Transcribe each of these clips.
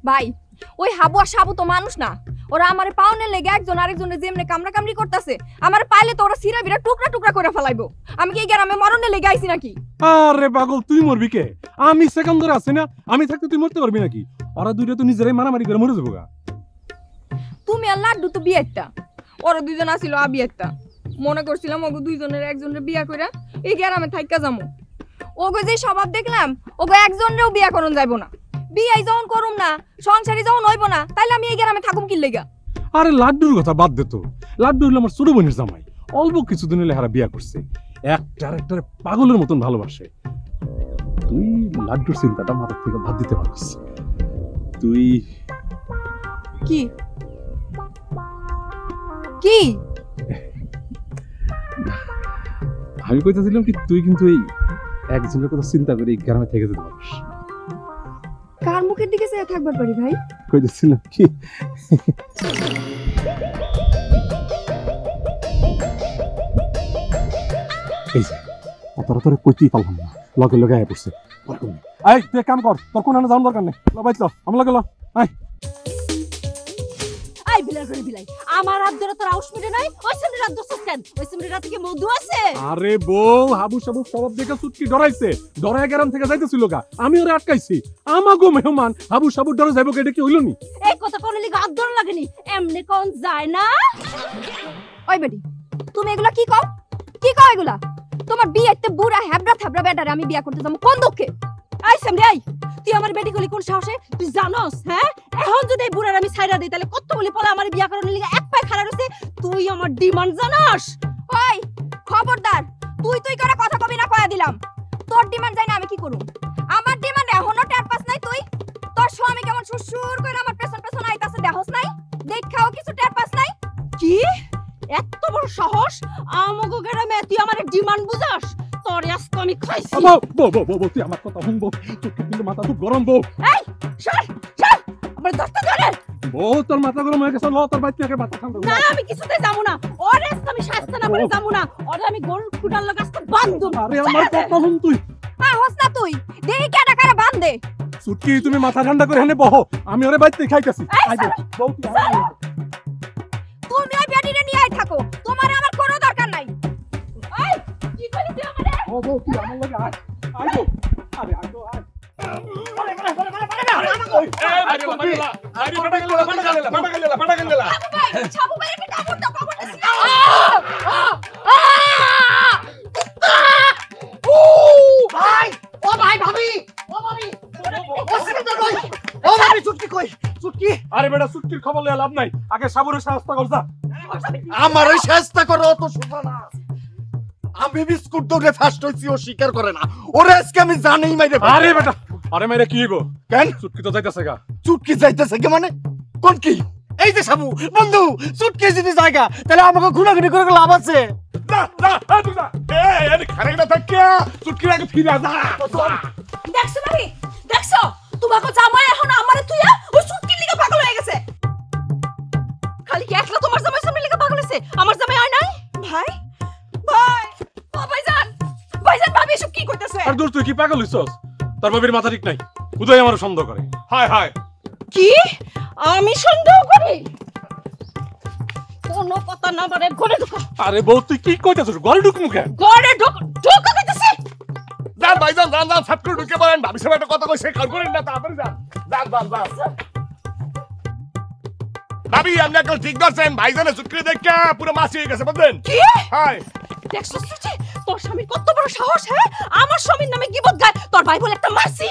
ভাই ওই হাবু আর সাবু তো মানুষ না, ওরা আমারে পাওনের লেগে একজন আরেকজনের যেমনে কামড়া কামড়ি করতেছে, আমারে পাইলে তো ওরা সিরা বিরা টুকরা টুকরা করে ফেলাইবো। আমি কি এই গ্রামে মরণে লেগে আইছি নাকি? আরে পাগল, তুই মরবি কে? আমি সেকেন্ড ধরে আছি না, আমি থাকতে তুই মরতে পারবি নাকি? ওরা দুইটা তো নিজেরাই মারামারি করে মরে যাবো গা। তুমি আর লাড্ডু তো বিয়েরটা, ওরা দুইজন আসিল আবিয়েরটা। মনে করছিলাম ওগো দুইজনের একজনের বিয়া কইরা এই গ্রামে থাইকা যামু। ওগো যে স্বভাব দেখলাম, ওগো একজনেরও বিয়া করন যাইবো না। বিয়াই যখন করুম না, সংসারই যখন হইব না, তাইলে আমি এই গ্রামে থাকুম কি লেগা? আরে লাড্ডুর কথা বাদ দে তো। লাড্ডু হলো আমার ছোট বোনের জামাই, অল্প কিছুদিন হলে হারা বিয়া করছে, একটা পাগলের মতন ভালোবাসে। তুই লাড্ডুর চিন্তাটা মাথার থেকে বাদ দিতে পারিস। তুই কি কি আমি কইতেছিলাম কি, তুই কিন্তু এই একজনের কথা চিন্তা করে এই গ্রামে থেকে যেতে পারিস। কার মুখের দিকে চেয়ে থাকবার পারি ভাই? কইতেছিলাম কি, এই যে তোরা কইতেই পারলাম না, লগে লগে আয় পড়ছে। এই তুই কাম কর, তোর কোন আনা যাওয়ার দরকার নেই, বাইচ আমার লগে ল। আই বিলাই করে বিলাই, আমার হাত ধরে তোর আউশ মিটে নাই, ওই সামনে রাত দছস কেন? ওই সামনে রাতে কি মধু আছে? আরে বউ, হাবু সাবু সব দেখে চুটকি ডরাইছে, ডরায় গ্রাম থেকে যাইতেছিল গা, আমি ওরে আটকাইছি। আমাগো মেহমান হাবু সাবু ডরে যাইবো, এটা কি হইল নি? এই কথা কোন লিগা হাত ধরে লাগেনি, এমনি কোন যায় না? ওই বেটি, তুমি এগুলা কি কও? কি কও এগুলা? তোমার বিয়েতে বুড়া হেবড়া থাবড়া বেটারে আমি বিয়া করতে যাবো কোন দুঃখে? আই সামনে আই, তুই আমার বেটি কলি কোন সাহসে? তুই জানোস হ্যাঁ, এখন যদি এই বুড়ার আমি ছাইরা দেই তাহলে কত বলি পলা আমার বিয়া করার লিগা এক পায়ে খাড়া রইছে। তুই আমার ডিমান্ড জানোস? ওই খবরদার, তুই করে কথা কবি না, কয়া দিলাম। তোর ডিমান্ড যাই না আমি কি করব? আমার ডিমান্ড এখনো টের পাস নাই তুই? তোর স্বামী কেমন সুরসুর করে আমার পেছন পেছন আইতাছে, দেখোস নাই? দেখাও কিছু টের পাস নাই? কি এত বড় সাহস আমগো গ্রামে? তুই আমার ডিমান্ড বুঝাস? তোর আজকে আমি খাইছি। বউ তুই আমার কথা শুন বউ, চোখে কিন্তু মাথা খুব গরম বউ। এই সর সর, আমার দস্তা ধরে। বউ তোর মাথা গরম হয়ে গেছে, ল তোর বাইক থেকে মাথা ঠান্ডা। না আমি কিছুতে যাব না, ওরে আমি শাস্তি না করে যাব না, ওরে আমি গরুর খুঁটার লাগা আজকে বাঁধব। আরে আমার কথা শুন তুই। হোস না তুই, দেই কেডা কারে বাঁধে। চুটকি তুমি মাথা ঠান্ডা করে এনে বহো, আমি ওরে বাইক থেকে খাইতাছি। বউ তুই তুমি ওই বেটিরে নিয়ে আই থাকো, তোমার আমার কোনো দরকার নাই। এই কি কইলি তুই আমারে? ও বউ তুই আমার লগে আয়, আয় বউ। আরে আয় তো আয়। ছাবু বাইরে একটা কাপড় দাও, কাপড় দিছি। ভাই ও ভাই ভাবি ও ভাবি ও সিকিন্দর ভাই ও ভাবি চুটকি কই চুটকি? আরে বেটা, চুটকির খবর লয়ে লাভ নাই, আগে সাবুরের সাহসটা কর যা। আমার ওই চেষ্টা করো তো শুনো না, আমি বিস্কুট দৌড়ে ফার্স্ট হইছি, ও স্বীকার করে না, ওরে আজকে আমি জানেই মাইরে। আরে বেটা, আরে মাইরে কি হইব? কেন চুটকি তো যাইতাছে গা। চুটকি যাইতেছে কি মানে? কোন কি? এই যে সাবু বন্ধু, চুটকি যদি জায়গা তাহলে আমাকে ঘুরাঘুরি করে লাভ আছে। যা যা তুই যা, এই খারেগটা থাকে চুটকির আগে ফিরে যা। দেখছো নাকি? দেখছো তোমাকে জামাই এখন আমারে তুইয়া ওই চুটকির লিগা পাগল হয়ে গেছে। খালি কি একলা তোমার জামাই সামনে লিগা পাগল হইছে, আমার জামাই হয় নাই? ভাই ভাই ও ভাইজান, ভাইজান ভাবি এসব কি কইতাছে? আর দূর, তুই কি পাগল হইছস? তোর বাবির মাথা ঠিক নাই, উদয় আমার সন্দেহ করে। হায় হায়, কি আমি সন্দেহ করি? কোনো কথা না বলে ঘরে ঢুকো। আরে বউ তুই কি কইতাছিস? ঘরে ঢুক মুখে। ঘরে ঢুকো ঢুকো কইতাছে। যান ভাইজান, যান যান, সাত করে ঢুকে পড়েন, ভাবি সাহেব একটা কথা কইছে, কাল করেন না, তাড়াতাড়ি যান। যান যান যান। ভাবি আপনি একদম ঠিক ধরছেন, ভাইজানে চুটকি দেখে পুরো মাছি হয়ে গেছে, বুঝলেন? কি হায় দেখছো সুচি, তোর স্বামীর কত বড় সাহস? হ্যাঁ আমার স্বামীর নামে গিবত গায়, তোর ভাই বলে একটা মাসি।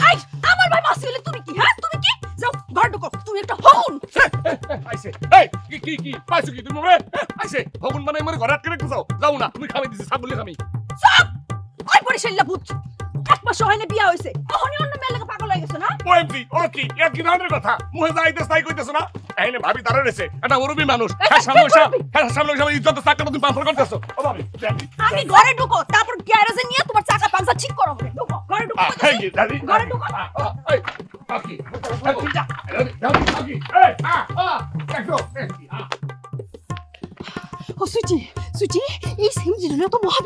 হাই আমার ভাই মাসি হলে তুমি কি? হ্যাঁ তুমি কি? যাও ঘর ঢুকো, তুমি একটা হগুন। আইছে, এই কি কি কি পাইছো কি তুমি মরে? আইছে ভগুন মানে মরে ঘরে আটকে রাখতে চাও? যাও না, তুমি খাবে দিছি, সব বলে খামি। সব ওই পরিশাল্লা ভূত, এক মাস হয়নি বিয়া হইছে, এখনই অন্য মেয়ের লাগা পাগল হয়ে গেছে না? ওএমজি ও কি এক কি ধরনের কথা? মুহে যাইতে চাই কইতেছ না? এইনে ভাবি তারে রইছে, এটা মুরবি মানুষ, হ্যাঁ সামনে এসে, হ্যাঁ সামনে এসে ইজ্জত চাকটা তুমি পাঁচর করতেছো। ও ভাবি আমি ঘরে ঢুকো, তারপর গ্যারেজে নিয়ে তোমার চাকা পাংচা ঠিক করো। ঢুকো ঘরে ঢুকো, এই কি দাদি ঘরে ঢুকো। এই কাকি কাকি এই দেখো ও সুচি সুচি, এই সিমজির তো মহা